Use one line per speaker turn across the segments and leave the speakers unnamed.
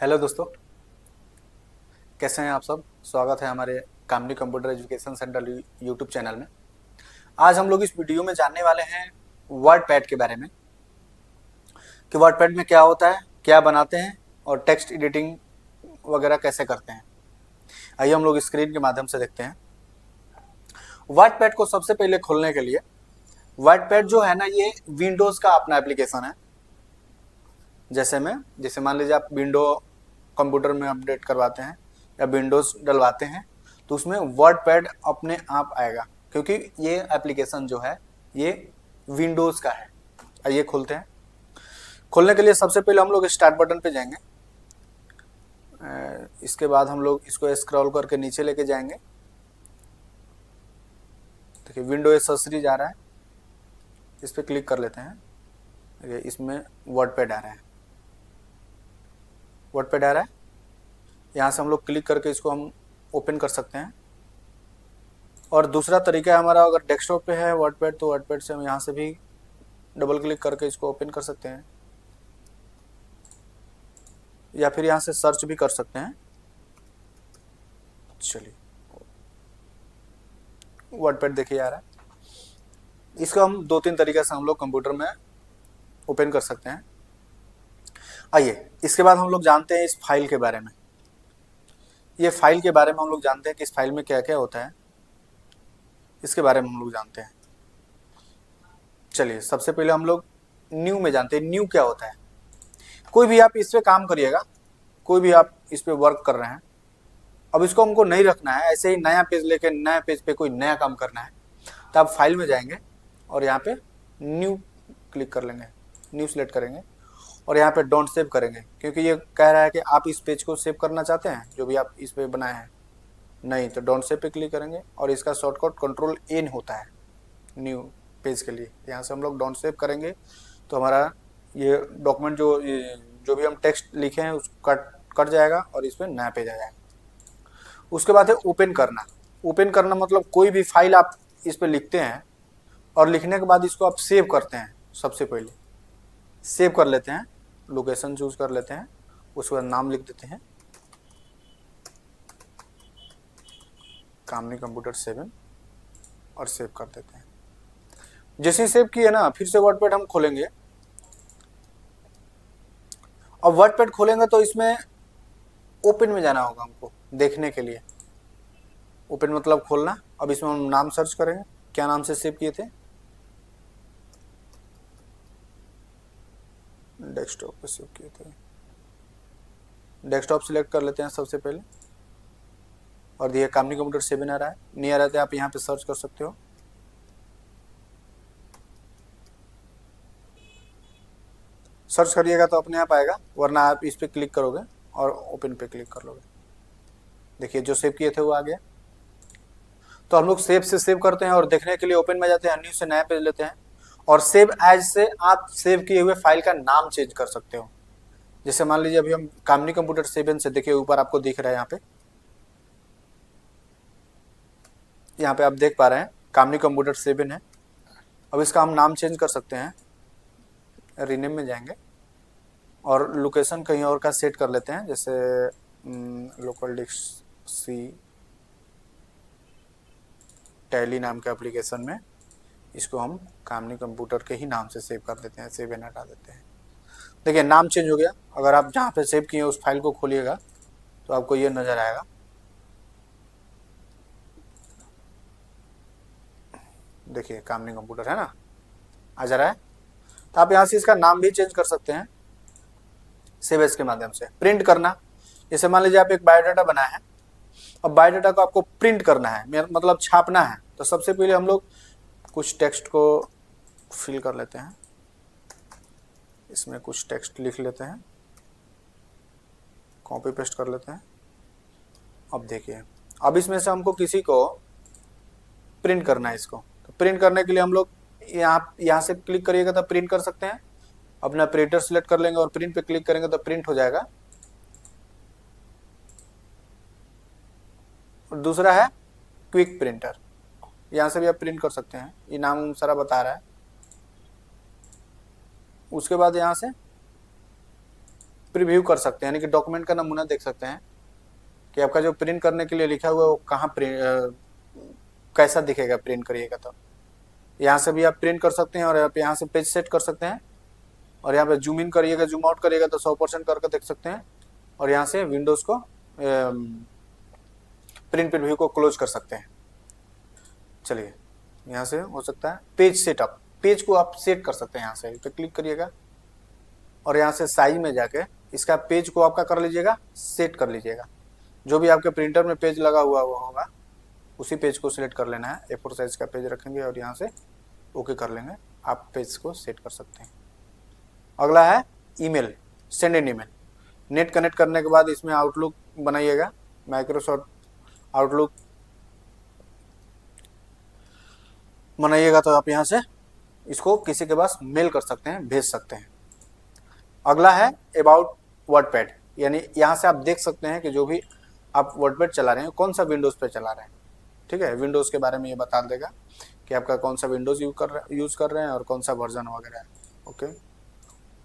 Hello दोस्तों, कैसे हैं आप सब। स्वागत है हमारे Kamini computer education centre YouTube channel में। आज हम लोग इस वीडियो में जानने वाले हैं वर्ड पैड के बारे में कि वर्ड पैड में क्या होता है, क्या बनाते हैं और टेक्स्ट एडिटिंग वगैरह कैसे करते हैं। आइए हम लोग स्क्रीन के माध्यम से देखते हैं। वर्ड पैड को सबसे पहले खोलने के लिए वर्ड पैड जो है ना, ये विंडोज़ का अपना एप्लीकेशन है। जैसे मान लीजिए आप विंडो कंप्यूटर में अपडेट करवाते हैं या विंडोज़ डलवाते हैं तो उसमें वर्ड पैड अपने आप आएगा, क्योंकि ये एप्लीकेशन जो है ये विंडोज़ का है। आइए खोलते हैं। खोलने के लिए सबसे पहले हम लोग स्टार्ट बटन पे जाएंगे। इसके बाद हम लोग इसको स्क्रॉल करके नीचे लेके जाएंगे। देखिए विंडो एक्सेसरीज आ रहा है, इस पर क्लिक कर लेते हैं। देखिए इसमें वर्ड पैड आ रहा है, वर्ड पैड आ रहा है। यहाँ से हम लोग क्लिक करके इसको हम ओपन कर सकते हैं। और दूसरा तरीका है हमारा, अगर डेस्कटॉप पे है वर्ड पैड तो वर्ड पैड से हम यहाँ से भी डबल क्लिक करके इसको ओपन कर सकते हैं, या फिर यहाँ से सर्च भी कर सकते हैं। चलिए वर्ड पैड देखिए आ रहा है। इसको हम दो तीन तरीके से हम लोग कंप्यूटर में ओपन कर सकते हैं। आइए इसके बाद हम लोग जानते हैं इस फाइल के बारे में। ये फाइल के बारे में हम लोग जानते हैं कि इस फाइल में क्या क्या होता है, इसके बारे में हम लोग जानते हैं। चलिए सबसे पहले हम लोग न्यू में जानते हैं। न्यू क्या होता है। कोई भी आप इस पे काम करिएगा, कोई भी आप इस पे वर्क कर रहे हैं, अब इसको हमको नहीं रखना है, ऐसे ही नया पेज लेके नया पेज पे कोई नया काम करना है तो आप फाइल में जाएंगे और यहाँ पे न्यू क्लिक कर लेंगे, न्यू सेलेक्ट करेंगे और यहाँ पे डोंट सेव करेंगे, क्योंकि ये कह रहा है कि आप इस पेज को सेव करना चाहते हैं जो भी आप इस पे बनाए हैं। नहीं तो डोंट सेव पे क्लिक करेंगे और इसका शॉर्टकट कंट्रोल एन होता है न्यू पेज के लिए। यहाँ से हम लोग डोंट सेव करेंगे तो हमारा ये डॉक्यूमेंट जो भी हम टेक्स्ट लिखे हैं उसको कट जाएगा और इस पर नया पेज आ जाएगा। उसके बाद है ओपन करना। ओपन करना मतलब कोई भी फाइल आप इस पर लिखते हैं और लिखने के बाद इसको आप सेव करते हैं। सबसे पहले सेव कर लेते हैं, लोकेशन चूज कर लेते हैं, उसके बाद नाम लिख देते हैं कामनी कंप्यूटर 7 और सेव कर देते हैं। जैसे ही सेव किए ना, फिर से वर्डपैड हम खोलेंगे। अब वर्डपैड खोलेंगे तो इसमें ओपन में जाना होगा हमको देखने के लिए। ओपन मतलब खोलना। अब इसमें हम नाम सर्च करेंगे, क्या नाम से सेव किए थे, डेस्कटॉप पे सेव किए थे। डेस्कटॉप सिलेक्ट कर लेते हैं सबसे पहले और दिए कामनी कंप्यूटर 7 आ रहा है। नहीं आ रहा था आप यहाँ पे सर्च कर सकते हो। सर्च करिएगा तो अपने आप आएगा, वरना आप इस पे क्लिक करोगे और ओपन पे क्लिक कर लोगे। देखिए जो सेव किए थे वो आ गया। तो हम लोग सेव से सेव करते हैं और देखने के लिए ओपन में जाते हैं, न्यू से नया पेज लेते हैं और सेव एज से आप सेव किए हुए फाइल का नाम चेंज कर सकते हो। जैसे मान लीजिए अभी हम कामनी कंप्यूटर 7 से, देखिए ऊपर आपको दिख रहा है यहाँ पे आप देख पा रहे हैं कामनी कंप्यूटर 7 है। अब इसका हम नाम चेंज कर सकते हैं, रीनेम में जाएंगे और लोकेशन कहीं और का सेट कर लेते हैं, जैसे लोकल डिस्क सी टैली नाम के एप्लीकेशन में इसको हम कामनी कंप्यूटर के ही नाम से सेव कर देते हैं, सेव एंड हटा देते हैं। देखिए नाम चेंज हो गया। अगर आप जहाँ पे सेव किए उस फाइल को खोलिएगा तो आपको ये नज़र आएगा। देखिए कामनी कंप्यूटर है ना, आ जा रहा है। तो आप यहाँ से इसका नाम भी चेंज कर सकते हैं सेव एज के माध्यम से। प्रिंट करना, जैसे मान लीजिए आप एक बायोडाटा बनाए हैं, अब बायोडाटा को आपको प्रिंट करना है, मतलब छापना है, तो सबसे पहले हम लोग कुछ टेक्स्ट को फिल कर लेते हैं। इसमें कुछ टेक्स्ट लिख लेते हैं, कॉपी पेस्ट कर लेते हैं। अब देखिए अब इसमें से हमको किसी को प्रिंट करना है इसको, तो प्रिंट करने के लिए हम लोग यहाँ से क्लिक करिएगा तो प्रिंट कर सकते हैं। अपना प्रिंटर सिलेक्ट कर लेंगे और प्रिंट पे क्लिक करेंगे तो प्रिंट हो जाएगा। और दूसरा है क्विक प्रिंटर, यहाँ से भी आप प्रिंट कर सकते हैं, ये नाम सारा बता रहा है। उसके बाद यहाँ से प्रीव्यू कर सकते हैं, यानी कि डॉक्यूमेंट का नमूना देख सकते हैं कि आपका जो प्रिंट करने के लिए लिखा हुआ है वो कहाँ कैसा दिखेगा प्रिंट करिएगा तो। यहाँ से भी आप प्रिंट कर सकते हैं और आप यहाँ से पेज सेट कर सकते हैं और यहाँ पे जूम इन करिएगा, जूम आउट करिएगा तो 100% करके देख सकते हैं और यहाँ से विंडोज़ को प्रिंट प्रीव्यू को क्लोज कर सकते हैं। चलिए यहाँ से हो सकता है पेज सेटअप, पेज को आप सेट कर सकते हैं। यहाँ से पे क्लिक करिएगा और यहाँ से साइज में जाके इसका पेज को आपका कर लीजिएगा, सेट कर लीजिएगा। जो भी आपके प्रिंटर में पेज लगा हुआ वो होगा उसी पेज को सिलेक्ट कर लेना है। A4 साइज का पेज रखेंगे और यहाँ से ओके कर लेंगे, आप पेज को सेट कर सकते हैं। अगला है email, send an email. Net connect करने के बाद इसमें आउटलुक बनाइएगा, माइक्रोसॉफ्ट आउटलुक बनाइएगा तो आप यहाँ से इसको किसी के पास मेल कर सकते हैं, भेज सकते हैं। अगला है अबाउट वर्डपैड, यानी यहाँ से आप देख सकते हैं कि जो भी आप वर्डपैड चला रहे हैं कौन सा विंडोज़ पे चला रहे हैं। ठीक है, विंडोज़ के बारे में ये बता देगा कि आपका कौन सा विंडोज़ यूज़ कर रहे हैं और कौन सा वर्जन वगैरह है। ओके,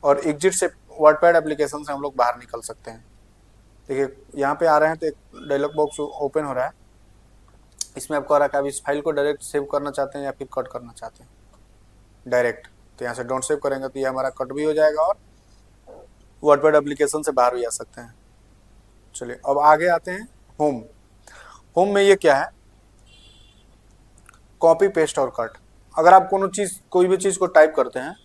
और एग्जिट से वर्डपैड एप्लीकेशन से हम लोग बाहर निकल सकते हैं। देखिए यहाँ पे आ रहे हैं तो एक डायलॉग बॉक्स ओपन हो रहा है, इसमें आपको आ रहा है कि आप इस फाइल को डायरेक्ट सेव करना चाहते हैं या फिर कट करना चाहते हैं डायरेक्ट। तो यहाँ से डोंट सेव करेंगे तो ये हमारा कट भी हो जाएगा और वर्डपैड एप्लीकेशन से बाहर भी आ सकते हैं। चलिए अब आगे आते हैं होम। होम में ये क्या है, कॉपी पेस्ट और कट। अगर आप कोई भी चीज़ को टाइप करते हैं,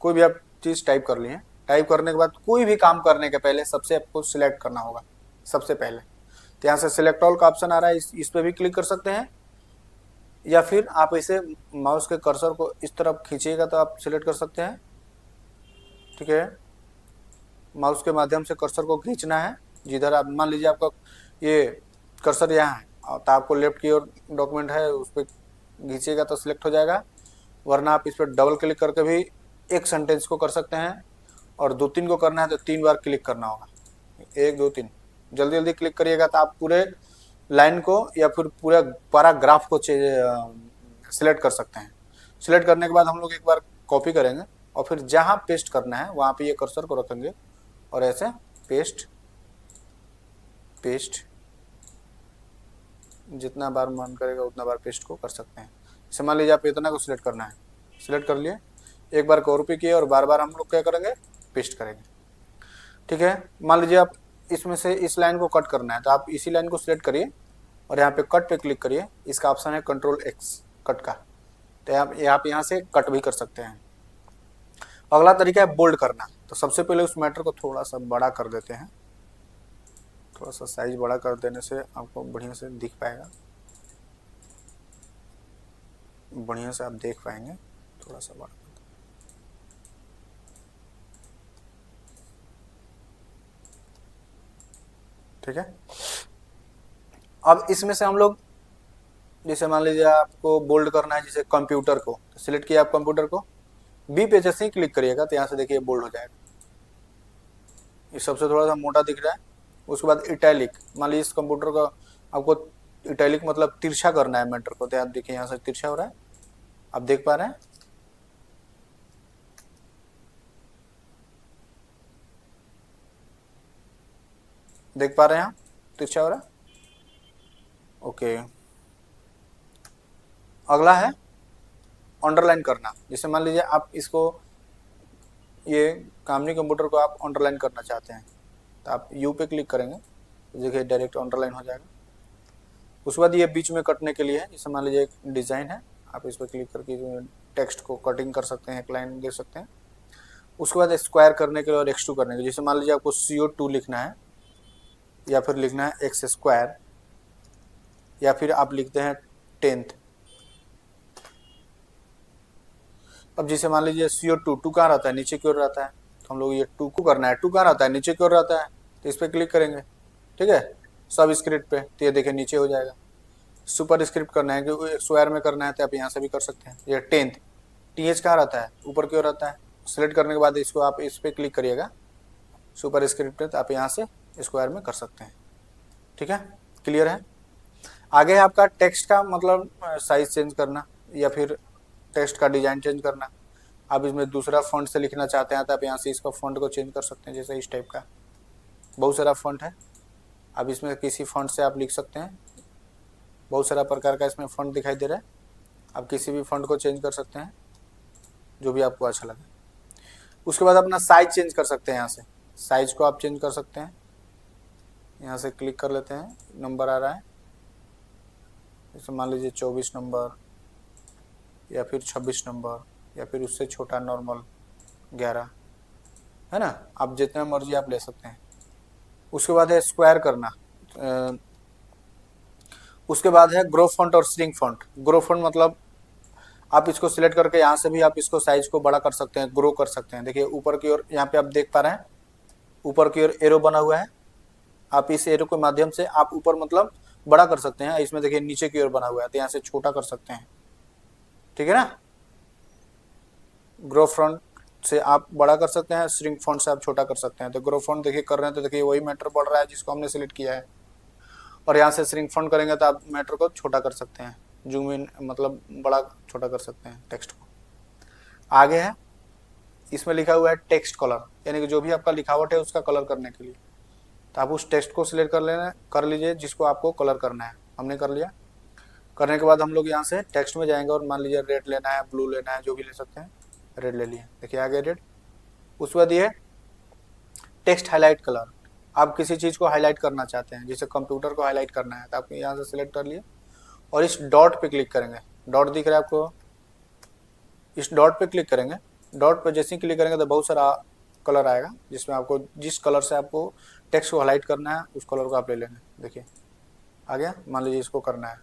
कोई भी आप चीज़ टाइप कर लिए, टाइप करने के बाद कोई भी काम करने के पहले सबसे आपको सिलेक्ट करना होगा सबसे पहले। तो यहाँ से सिलेक्ट ऑल का ऑप्शन आ रहा है, इस पर भी क्लिक कर सकते हैं या फिर आप इसे माउस के कर्सर को इस तरफ खींचिएगा तो आप सिलेक्ट कर सकते हैं। ठीक है, माउस के माध्यम से कर्सर को खींचना है, जिधर आप मान लीजिए आपका ये कर्सर यहाँ है तो आपको लेफ्ट की ओर डॉक्यूमेंट है उस पर खींचिएगा तो सिलेक्ट हो जाएगा, वरना आप इस पर डबल क्लिक करके भी एक सेंटेंस को कर सकते हैं और 2-3 को करना है तो 3 बार क्लिक करना होगा, 1 2 3। जल्दी जल्दी क्लिक करिएगा तो आप पूरे लाइन को या फिर पूरा पैराग्राफ को सिलेक्ट कर सकते हैं। सिलेक्ट करने के बाद हम लोग एक बार कॉपी करेंगे और फिर जहाँ पेस्ट करना है वहाँ पे ये कर्सर को रखेंगे और ऐसे पेस्ट पेस्ट जितना बार मन करेगा उतना बार पेस्ट को कर सकते हैं। जैसे मान लीजिए आप इतना को सिलेक्ट करना है, सिलेक्ट कर लिए, एक बार कॉपी किए और बार बार हम लोग क्या करेंगे, पेस्ट करेंगे। ठीक है, मान लीजिए आप इसमें से इस लाइन को कट करना है तो आप इसी लाइन को सिलेक्ट करिए और यहाँ पे कट पे क्लिक करिए, इसका ऑप्शन है Ctrl+X कट का, तो आप यहाँ से कट भी कर सकते हैं। अगला तरीका है बोल्ड करना। तो सबसे पहले उस मैटर को थोड़ा सा बड़ा कर देते हैं, थोड़ा सा साइज बड़ा कर देने से आपको बढ़िया से दिख पाएगा, बढ़िया से आप देख पाएंगे। थोड़ा सा बड़ा, ठीक है। अब इसमें से हम लोग जैसे मान लीजिए आपको बोल्ड करना है जैसे कंप्यूटर को, तो सिलेक्ट किया आप कंप्यूटर को, बी पे जैसे ही क्लिक करिएगा तो यहाँ से देखिए बोल्ड हो जाएगा, ये सबसे थोड़ा सा मोटा दिख रहा है। उसके बाद इटैलिक, मान लीजिए इस कंप्यूटर का आपको इटैलिक मतलब तिरछा करना है मैटर को, तो आप देखिए यहाँ से तिरछा हो रहा है, आप देख पा रहे हैं। देख पा रहे हैं आप तिरछा हो रहा है, ओके। अगला है अंडरलाइन करना। जैसे मान लीजिए आप इसको, ये कामनी कंप्यूटर को आप अंडरलाइन करना चाहते हैं तो आप यू पे क्लिक करेंगे तो देखिए डायरेक्ट अंडरलाइन हो जाएगा। उसके बाद ये बीच में कटने के लिए है, जैसे मान लीजिए एक डिज़ाइन है, आप इस पर क्लिक करके टेक्स्ट को कटिंग कर सकते हैं, एक लाइन दे सकते हैं। उसके बाद स्क्वायर करने के लिए और x2 करने के लिए, जैसे मान लीजिए आपको CO2 लिखना है या फिर लिखना है x² या फिर आप लिखते हैं 10th। अब जैसे मान लीजिए CO2 टू कहाँ रहता है, नीचे की ओर रहता है, तो हम लोग ये 2 को करना है, 2 कहाँ रहता है, नीचे की ओर रहता है, तो इस पर क्लिक करेंगे। ठीक है, सब स्क्रिप्ट पे, तो ये देखिए नीचे हो जाएगा। सुपर स्क्रिप्ट करना है कि स्क्वायर में करना है तो आप यहाँ से भी कर सकते हैं। ये 10th, TH कहाँ रहता है, ऊपर की ओर रहता है। सिलेक्ट करने के बाद इसको आप इस पर क्लिक करिएगा सुपर स्क्रिप्ट पे, तो आप यहाँ से स्क्वायर में कर सकते हैं। ठीक है, क्लियर है। आगे है आपका टेक्स्ट का मतलब साइज चेंज करना या फिर टेक्स्ट का डिजाइन चेंज करना। आप इसमें दूसरा फॉन्ट से लिखना चाहते हैं तो आप यहाँ से इसका फॉन्ट को चेंज कर सकते हैं, जैसे इस टाइप का बहुत सारा फॉन्ट है। अब इसमें किसी फॉन्ट से आप लिख सकते हैं, बहुत सारा प्रकार का इसमें फॉन्ट दिखाई दे रहा है। आप किसी भी फॉन्ट को चेंज कर सकते हैं जो भी आपको अच्छा लगे। उसके बाद अपना साइज चेंज कर सकते हैं, यहाँ से साइज को आप चेंज कर सकते हैं। यहाँ से क्लिक कर लेते हैं, नंबर आ रहा है, जैसे मान लीजिए 24 नंबर या फिर 26 नंबर या फिर उससे छोटा नॉर्मल 11, है ना। आप जितना मर्जी आप ले सकते हैं। उसके बाद है स्क्वायर करना। उसके बाद है ग्रो फॉन्ट और श्रिंक फॉन्ट। ग्रो फॉन्ट मतलब आप इसको सिलेक्ट करके यहाँ से भी आप इसको साइज को बड़ा कर सकते हैं, ग्रो कर सकते हैं। देखिए ऊपर की ओर यहाँ पे आप देख पा रहे हैं, ऊपर की ओर एरो बना हुआ है। आप इस एरो के माध्यम से आप ऊपर मतलब बड़ा कर सकते हैं। इसमें देखिए नीचे की ओर बना हुआ है तो यहाँ से छोटा कर सकते हैं, ठीक है ना। ग्रो फॉन्ट से आप बड़ा कर सकते हैं, श्रिंक फॉन्ट से आप छोटा कर सकते हैं। तो ग्रो फॉन्ट देखिए कर रहे हैं तो देखिए वही मैटर बढ़ रहा है जिसको हमने सिलेक्ट किया है। और यहाँ से श्रिंक फॉन्ट करेंगे तो आप मैटर को छोटा कर सकते हैं, जूम इन मतलब बड़ा छोटा कर सकते हैं टेक्स्ट को। आगे है, इसमें लिखा हुआ है टेक्स्ट कलर, यानी कि जो भी आपका लिखावट है उसका कलर करने के लिए। तो आप उस टेक्स्ट को सिलेक्ट कर लीजिए जिसको आपको कलर करना है। हमने कर लिया। करने के बाद हम लोग यहाँ से टेक्स्ट में जाएंगे और मान लीजिए रेड लेना है, ब्लू लेना है, जो भी ले सकते हैं। रेड ले लिए, देखिए आगे रेड। उसके बाद ये टेक्स्ट हाईलाइट कलर। आप किसी चीज़ को हाईलाइट करना चाहते हैं, जैसे कंप्यूटर को हाईलाइट करना है तो आप यहाँ से सिलेक्ट कर लिए और इस डॉट पे क्लिक करेंगे। डॉट दिख रहा है आपको, इस डॉट पे क्लिक करेंगे। डॉट पे जैसे ही क्लिक करेंगे तो बहुत सारा कलर आएगा जिसमें आपको जिस कलर से आपको टेक्स्ट को हाईलाइट करना है उस कलर को आप ले लेंगे। देखिए आ गया, मान लीजिए इसको करना है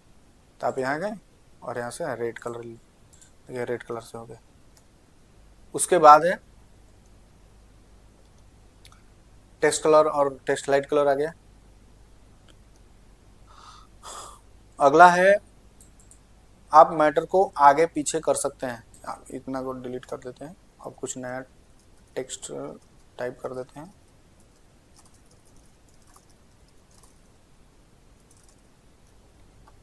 तो आप यहाँ गए और यहाँ से रेड कलर, देखिए रेड कलर से हो गया। उसके बाद है टेक्स्ट कलर और टेक्स्ट लाइट कलर आ गया। अगला है आप मैटर को आगे पीछे कर सकते हैं। आप इतना को डिलीट कर देते हैं, अब कुछ नया टेक्स्ट टाइप कर देते हैं।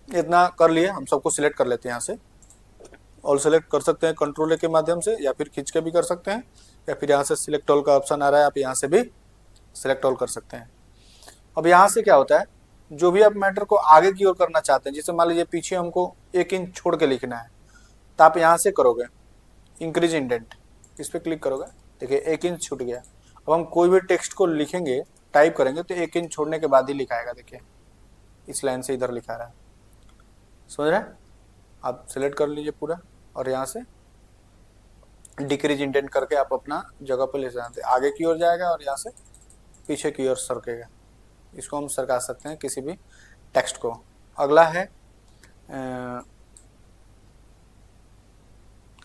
इतना कर लिए, हम सबको सिलेक्ट कर लेते हैं यहाँ से। ऑल सेलेक्ट कर सकते हैं कंट्रोल ए के माध्यम से, या फिर खींच के भी कर सकते हैं, या फिर यहाँ से सिलेक्ट ऑल का ऑप्शन आ रहा है, आप यहाँ से भी सिलेक्ट ऑल कर सकते हैं। अब यहाँ से क्या होता है, जो भी आप मैटर को आगे की ओर करना चाहते हैं, जैसे मान लीजिए पीछे हमको 1 इंच छोड़ के लिखना है तो आप यहाँ से करोगे इंक्रीज इंडेंट, इस पर क्लिक करोगे, देखिए 1 इंच छूट गया। अब हम कोई भी टेक्स्ट को लिखेंगे, टाइप करेंगे तो 1 इंच छोड़ने के बाद ही लिखाएगा। देखिए इस लाइन से इधर लिखा रहा है, समझ रहे हैं। आप सिलेक्ट कर लीजिए पूरा और यहाँ से डिक्रीज इंडेंट करके आप अपना जगह पर ले जाते हैं, आगे की ओर जाएगा और यहाँ से पीछे की ओर सरकेगा। इसको हम सरका सकते हैं किसी भी टेक्स्ट को। अगला है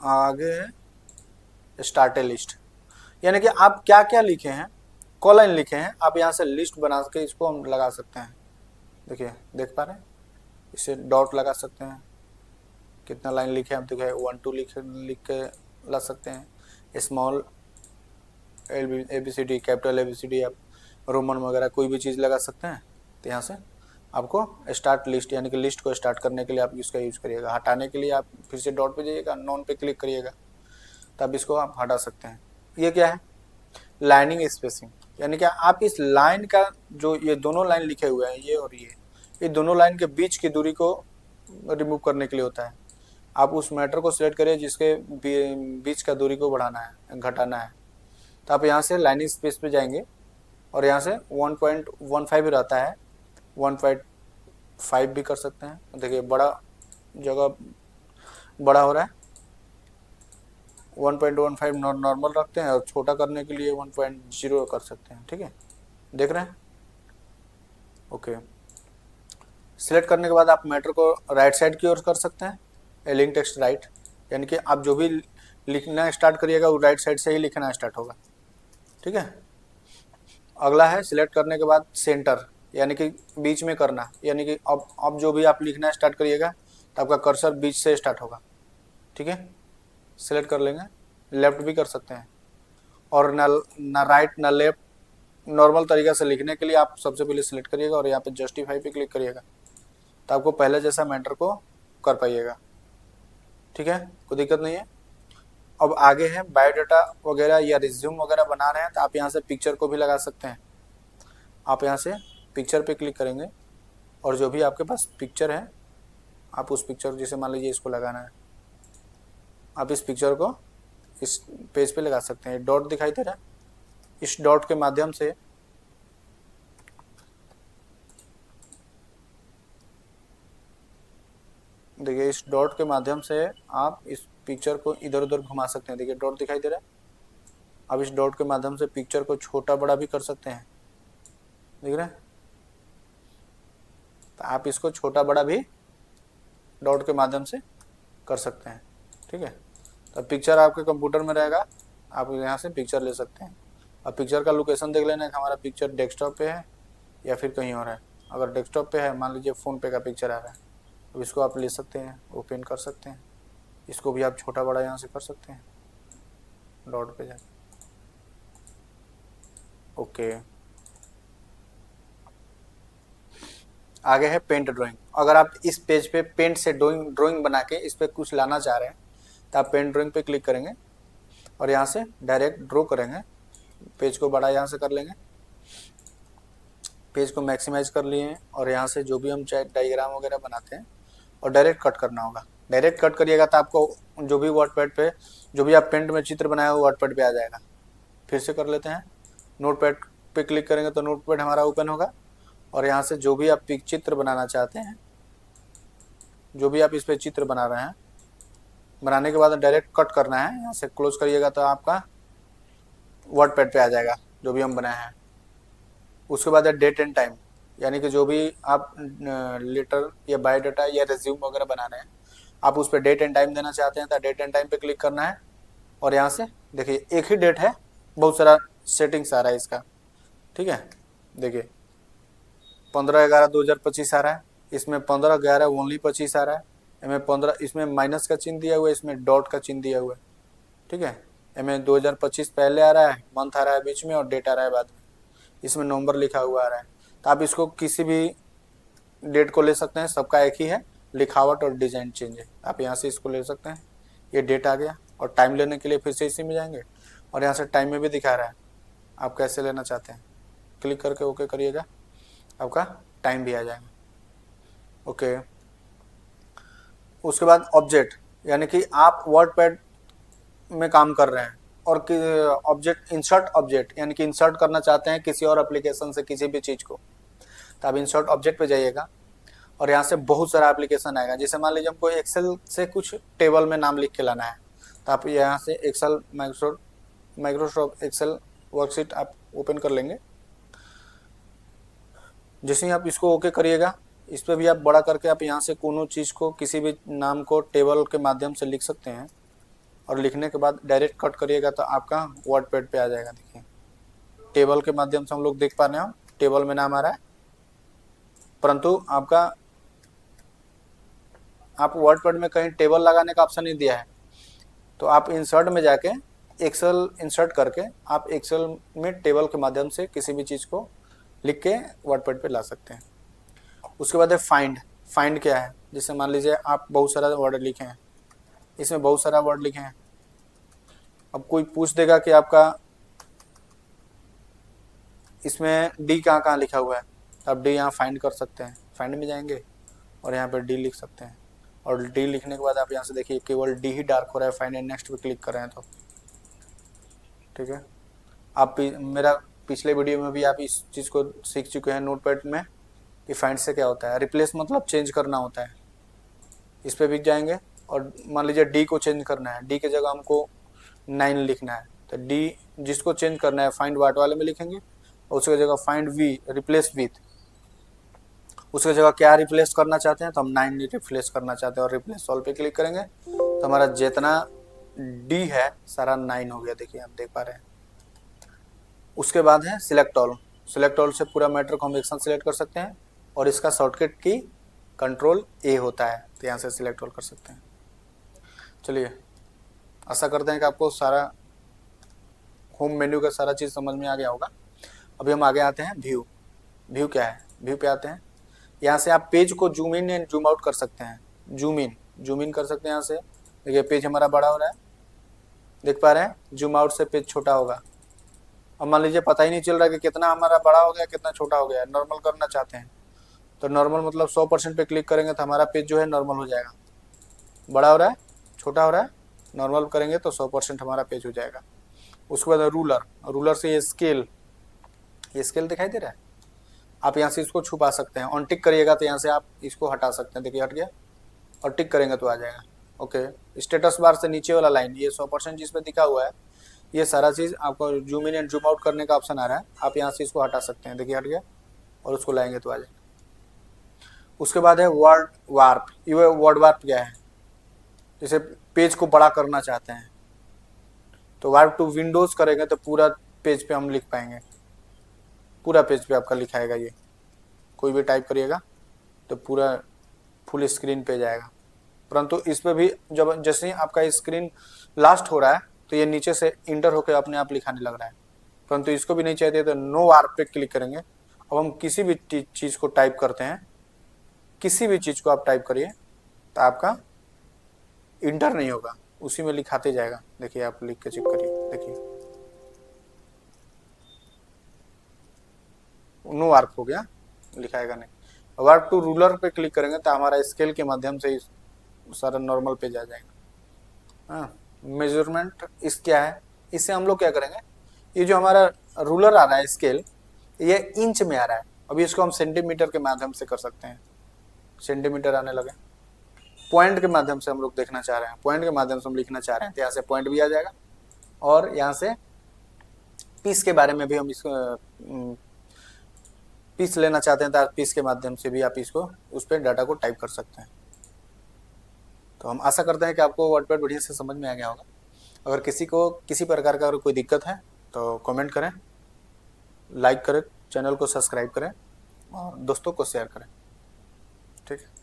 आगे स्टार्ट ए लिस्ट, यानी कि आप क्या क्या लिखे हैं, कॉलन लिखे हैं, आप यहाँ से लिस्ट बना के इसको हम लगा सकते हैं। देखिए देख पा रहे हैं, इसे डॉट लगा सकते हैं। कितना लाइन लिखे हैं आप देखिए 1 2 लिख के ला सकते हैं। स्मॉल ABCD, कैपिटल ABCD, आप रोमन वगैरह कोई भी चीज़ लगा सकते हैं। तो यहाँ से आपको स्टार्ट लिस्ट, यानी कि लिस्ट को स्टार्ट करने के लिए आप इसका यूज़ करिएगा। हटाने के लिए आप फिर से डॉट पे जाइएगा, नॉन पे क्लिक करिएगा, तब इसको आप हटा सकते हैं। ये क्या है, लाइनिंग स्पेसिंग, यानी कि आप इस लाइन का जो ये दोनों लाइन लिखे हुए हैं, ये और ये दोनों लाइन के बीच की दूरी को रिमूव करने के लिए होता है। आप उस मैटर को सिलेक्ट करिए जिसके बीच का दूरी को बढ़ाना है, घटाना है। तो आप यहाँ से लाइनिंग स्पेस पे जाएंगे और यहाँ से 1.15 रहता है, 1.5 भी कर सकते हैं। देखिए बड़ा जगह बड़ा हो रहा है, 1.15 नॉर्मल रखते हैं और छोटा करने के लिए 1.0 कर सकते हैं। ठीक है, देख रहे हैं। ओके, सिलेक्ट करने के बाद आप मैटर को राइट साइड की ओर कर सकते हैं, एलिंग टेक्स्ट राइट, यानी कि आप जो भी लिखना स्टार्ट करिएगा वो राइट साइड से ही लिखना स्टार्ट होगा। ठीक है। अगला है सिलेक्ट करने के बाद सेंटर, यानी कि बीच में करना, यानी कि अब जो भी आप लिखना स्टार्ट करिएगा तो आपका कर्सर बीच से स्टार्ट होगा। ठीक है, सिलेक्ट कर लेंगे। लेफ्ट भी कर सकते हैं, और ना राइट ना लेफ्ट, नॉर्मल तरीका से लिखने के लिए आप सबसे पहले सिलेक्ट करिएगा और यहाँ पे जस्टिफाई पे क्लिक करिएगा तो आपको पहले जैसा मैटर को कर पाइएगा। ठीक है, कोई दिक्कत नहीं है। अब आगे है बायोडाटा वगैरह या रिज्यूम वगैरह बना रहे हैं तो आप यहाँ से पिक्चर को भी लगा सकते हैं। आप यहाँ से पिक्चर पे क्लिक करेंगे और जो भी आपके पास पिक्चर है आप उस पिक्चर, जैसे मान लीजिए इसको लगाना है, आप इस पिक्चर को इस पेज पे लगा सकते हैं। डॉट दिखाई दे रहा है, इस डॉट के माध्यम से देखिए, इस डॉट के माध्यम से आप इस पिक्चर को इधर उधर घुमा सकते हैं। देखिए डॉट दिखाई दे रहा है, अब इस डॉट के माध्यम से पिक्चर को छोटा बड़ा भी कर सकते हैं, दिख रहा है। तो आप इसको छोटा बड़ा भी डॉट के माध्यम से कर सकते हैं, ठीक है। तो पिक्चर आपके कंप्यूटर में रहेगा, आप यहाँ से पिक्चर ले सकते हैं। अब पिक्चर का लोकेशन देख लेना है कि हमारा पिक्चर डेस्कटॉप पे है या फिर कहीं और है। अगर डेस्कटॉप पे है, मान लीजिए फ़ोन पे का पिक्चर आ रहा है, तो इसको आप ले सकते हैं, ओपन कर सकते हैं। इसको भी आप छोटा बड़ा यहाँ से कर सकते हैं डॉट पे जाकर। ओके, आगे है पेंट ड्राइंग। अगर आप इस पेज पे पेंट से ड्राइंग बना के इस पे कुछ लाना चाह रहे हैं तो आप पेंट ड्राइंग पे क्लिक करेंगे और यहाँ से डायरेक्ट ड्रॉ करेंगे। पेज को बड़ा यहाँ से कर लेंगे, पेज को मैक्सिमाइज कर लिए और यहाँ से जो भी हम चाहे डायग्राम वगैरह बनाते हैं और डायरेक्ट कट करना होगा। डायरेक्ट कट करिएगा तो आपको जो भी वर्डपैड पे जो भी आप पेंट में चित्र बनाए हो वर्डपैड पे आ जाएगा। फिर से कर लेते हैं, नोटपैड पे क्लिक करेंगे तो नोटपैड हमारा ओपन होगा और यहाँ से जो भी आप चित्र बनाना चाहते हैं, जो भी आप इस पर चित्र बना रहे हैं, बनाने के बाद डायरेक्ट कट करना है। यहाँ से क्लोज करिएगा तो आपका वर्डपैड पे आ जाएगा जो भी हम बनाए हैं। उसके बाद है डेट एंड टाइम, यानी कि जो भी आप लेटर या बायोडाटा या रिज्यूम वगैरह बना रहे हैं, आप उस पर डेट एंड टाइम देना चाहते हैं तो डेट एंड टाइम पे क्लिक करना है। और यहाँ से देखिए एक ही डेट है, बहुत सारा सेटिंग्स आ रहा है इसका, ठीक है। देखिए 15/11/2025 आ रहा है, इसमें 15/11 ओनली 25 आ रहा है, इसमें 15, इसमें माइनस का चिन्ह दिया हुआ है, इसमें डॉट का चिन्ह दिया हुआ है, ठीक है। इसमें 2025 पहले आ रहा है, मंथ आ रहा है बीच में और डेट आ रहा है बाद में, इसमें नवंबर लिखा हुआ आ रहा है। तो आप इसको किसी भी डेट को ले सकते हैं, सबका एक ही है, लिखावट और डिजाइन चेंज है। आप यहाँ से इसको ले सकते हैं, ये डेट आ गया। और टाइम लेने के लिए फिर से इसी में जाएंगे और यहाँ से टाइम में भी दिखा रहा है आप कैसे लेना चाहते हैं। क्लिक करके ओके करिएगा, आपका टाइम भी आ जाएगा। ओके, उसके बाद ऑब्जेक्ट, यानी कि आप वर्डपैड में काम कर रहे हैं और ऑब्जेक्ट इंसर्ट ऑब्जेक्ट, यानी कि इंसर्ट करना चाहते हैं किसी और एप्लीकेशन से किसी भी चीज़ को, तो आप इंसर्ट ऑब्जेक्ट पे जाइएगा और यहाँ से बहुत सारा एप्लीकेशन आएगा। जैसे मान लीजिए हमको एक्सेल से कुछ टेबल में नाम लिख के लाना है, तो आप यहाँ से एक्सेल माइक्रोसॉफ्ट एक्सेल वर्कशीट आप ओपन कर लेंगे। जैसे ही आप इसको ओके करिएगा, इस पर भी आप बड़ा करके आप यहाँ से कोनो चीज़ को, किसी भी नाम को टेबल के माध्यम से लिख सकते हैं और लिखने के बाद डायरेक्ट कट करिएगा तो आपका वर्डपैड पे आ जाएगा। देखिए टेबल के माध्यम से हम लोग देख पा रहे हैं, टेबल में नाम आ रहा है, परंतु आप वर्डपैड में कहीं टेबल लगाने का ऑप्शन नहीं दिया है। तो आप इंसर्ट में जाके एक्सेल इंसर्ट करके आप एक्सेल में टेबल के माध्यम से किसी भी चीज़ को लिख के वर्डपैड पे ला सकते हैं। उसके बाद है फाइंड। फाइंड क्या है, जैसे मान लीजिए आप बहुत सारा वर्ड लिखे हैं, इसमें बहुत सारा वर्ड लिखे हैं, अब कोई पूछ देगा कि आपका इसमें डी कहाँ कहाँ लिखा हुआ है, तो आप डी यहाँ फाइंड कर सकते हैं। फाइंड में जाएंगे और यहाँ पर डी लिख सकते हैं और डी लिखने के बाद आप यहाँ से देखिए केवल डी ही डार्क हो रहा है। फाइंड एंड नेक्स्ट पे क्लिक कर रहे हैं तो ठीक है। आप मेरा पिछले वीडियो में भी आप इस चीज़ को सीख चुके हैं नोटपैड में कि फाइंड से क्या होता है, रिप्लेस मतलब चेंज करना होता है। इस पर भी जाएंगे और मान लीजिए डी को चेंज करना है, डी की जगह हमको 9 लिखना है, तो डी जिसको चेंज करना है फाइंड वाट वाले में लिखेंगे और उसकी जगह फाइंड वी रिप्लेस विथ, उसकी जगह क्या रिप्लेस करना चाहते हैं तो हम 9 रिप्लेस करना चाहते हैं और रिप्लेस ऑल पे क्लिक करेंगे तो हमारा जितना डी है सारा 9 हो गया। देखिए आप देख पा रहे हैं। उसके बाद है सिलेक्ट ऑल। सिलेक्ट ऑल से पूरा मैटर को हम एक साथ सिलेक्ट कर सकते हैं और इसका शॉर्टकट की कंट्रोल ए होता है, तो यहाँ से सिलेक्ट ऑल कर सकते हैं। चलिए, आशा करते हैं कि आपको सारा होम मेन्यू का सारा चीज़ समझ में आ गया होगा। अभी हम आगे आते हैं व्यू। व्यू क्या है, व्यू पे आते हैं। यहाँ से आप पेज को zoom in and zoom out कर सकते हैं। जूम इन कर सकते हैं यहाँ से। देखिए पेज हमारा बड़ा हो रहा है, देख पा रहे हैं, जूम आउट से पेज छोटा होगा। अब मान लीजिए पता ही नहीं चल रहा कि कितना हमारा बड़ा हो गया कितना छोटा हो गया, नॉर्मल करना चाहते हैं तो नॉर्मल मतलब 100% पे क्लिक करेंगे तो हमारा पेज जो है नॉर्मल हो जाएगा। बड़ा हो रहा है, छोटा हो रहा है, नॉर्मल करेंगे तो 100% हमारा पेज हो जाएगा। उसके बाद रूलर, रूलर से ये स्केल, ये स्केल दिखाई दे रहा है, आप यहाँ से इसको छुपा सकते हैं। ऑन टिक करिएगा तो यहाँ से आप इसको हटा सकते हैं, देखिए हट गया, और टिक करेंगे तो आ जाएगा। ओके, स्टेटस बार से नीचे वाला लाइन ये 100% जिसमें दिखा हुआ है, ये सारा चीज़ आपको zoom in and zoom out करने का ऑप्शन आ रहा है, आप यहाँ से इसको हटा सकते हैं, देखिए हट गया, और उसको लाएंगे तो आ जाएगा। उसके बाद है वर्ड वार्प। ये वर्ड वार्प क्या है, जैसे पेज को बड़ा करना चाहते हैं तो वार्प टू विंडोज करेंगे तो पूरा पेज पे हम लिख पाएंगे, पूरा पेज पे आपका लिखाएगा। ये कोई भी टाइप करिएगा तो पूरा फुल स्क्रीन पे जाएगा। परंतु इस पे भी जब जैसे ही आपका स्क्रीन लास्ट हो रहा है तो ये नीचे से इंटर होकर अपने आप लिखाने लग रहा है। परंतु इसको भी नहीं चाहते तो नो वार्प पे क्लिक करेंगे। अब हम किसी भी चीज़ को टाइप करते हैं, किसी भी चीज़ को आप टाइप करिए तो आपका इंटर नहीं होगा, उसी में लिखाते जाएगा। देखिए आप लिख के चेक करिए, देखिए नो वार्प हो गया, लिखाएगा नहीं। वार्प टू रूलर पे क्लिक करेंगे तो हमारा स्केल के माध्यम से सारा नॉर्मल पेज आ जाएगा। हाँ, मेजरमेंट इस क्या है, इससे हम लोग क्या करेंगे, ये जो हमारा रूलर आ रहा है स्केल, ये इंच में आ रहा है, अभी इसको हम सेंटीमीटर के माध्यम से कर सकते हैं। सेंटीमीटर आने लगे, पॉइंट के माध्यम से हम लोग देखना चाह रहे हैं, पॉइंट के माध्यम से हम लिखना चाह रहे हैं तो यहाँ से पॉइंट भी आ जाएगा। और यहाँ से पीस के बारे में भी हम इसको पीस लेना चाहते हैं तो पीस के माध्यम से भी आप इसको उस पर डाटा को टाइप कर सकते हैं। तो हम आशा करते हैं कि आपको वर्डपैड बढ़िया से समझ में आ गया होगा। अगर किसी को किसी प्रकार का अगर कोई दिक्कत है तो कमेंट करें, लाइक करें, चैनल को सब्सक्राइब करें और दोस्तों को शेयर करें। ठीक है।